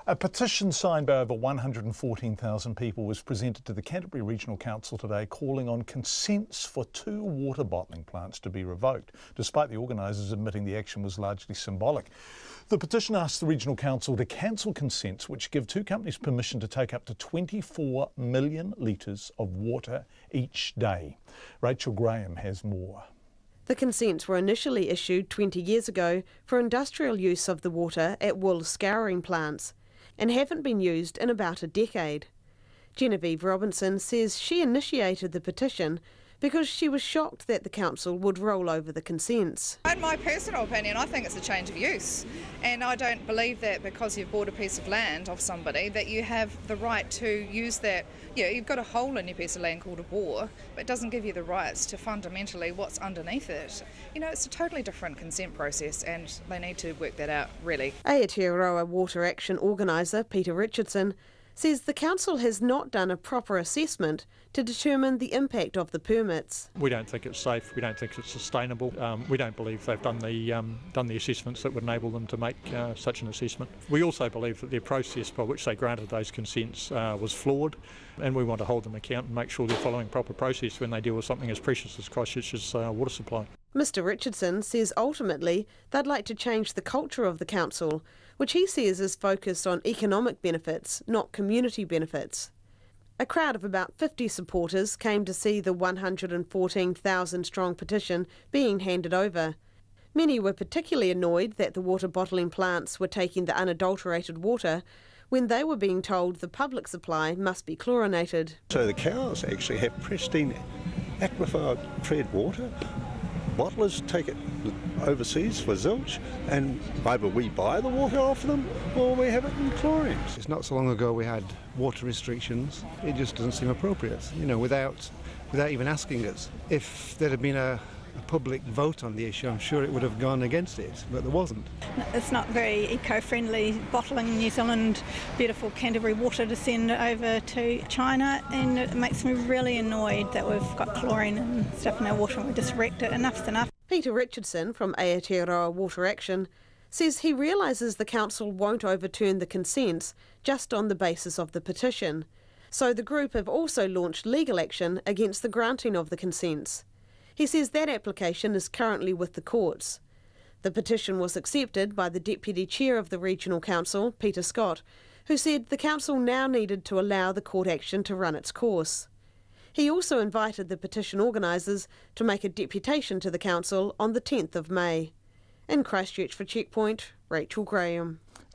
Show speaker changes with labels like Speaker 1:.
Speaker 1: A petition signed by over 114,000 people was presented to the Canterbury Regional Council today calling on consents for 2 water bottling plants to be revoked, despite the organisers admitting the action was largely symbolic. The petition asks the Regional Council to cancel consents which give 2 companies permission to take up to 24 million litres of water each day. Rachel Graham has more.
Speaker 2: The consents were initially issued 20 years ago for industrial use of the water at wool scouring plants, and haven't been used in about a decade. Genevieve Robinson says she initiated the petition because she was shocked that the council would roll over the consents.
Speaker 3: In my personal opinion, I think it's a change of use, and I don't believe that because you've bought a piece of land off somebody that you have the right to use that. Yeah, you've got a hole in your piece of land called a bore, but it doesn't give you the rights to fundamentally what's underneath it. You know, it's a totally different consent process, and they need to work that out, really.
Speaker 2: Aotearoa Water Action organiser Peter Richardson says the council has not done a proper assessment to determine the impact of the permits.
Speaker 4: We don't think it's safe, we don't think it's sustainable, we don't believe they've done the assessments that would enable them to make such an assessment. We also believe that their process by which they granted those consents was flawed, and we want to hold them account and make sure they're following proper process when they deal with something as precious as Christchurch's water supply.
Speaker 2: Mr Richardson says ultimately they'd like to change the culture of the council, which he says is focused on economic benefits, not community benefits. A crowd of about 50 supporters came to see the 114,000-strong petition being handed over. Many were particularly annoyed that the water bottling plants were taking the unadulterated water when they were being told the public supply must be chlorinated.
Speaker 5: So the cows actually have pristine aquifer-fed water. Bottlers take it overseas for zilch, and either we buy the water off them or we have it in chlorine.
Speaker 6: It's not so long ago we had water restrictions. It just doesn't seem appropriate, you know, without even asking us. If there had been a public vote on the issue, I'm sure it would have gone against it, but there wasn't.
Speaker 7: It's not very eco-friendly bottling New Zealand beautiful Canterbury water to send over to China, and it makes me really annoyed that we've got chlorine and stuff in our water and we just wrecked it. Enough's enough.
Speaker 2: Peter Richardson from Aotearoa Water Action says he realises the council won't overturn the consents just on the basis of the petition, so the group have also launched legal action against the granting of the consents. He says that application is currently with the courts. The petition was accepted by the Deputy Chair of the Regional Council, Peter Scott, who said the council now needed to allow the court action to run its course. He also invited the petition organisers to make a deputation to the council on the 10th of May. In Christchurch for Checkpoint, Rachel Graham.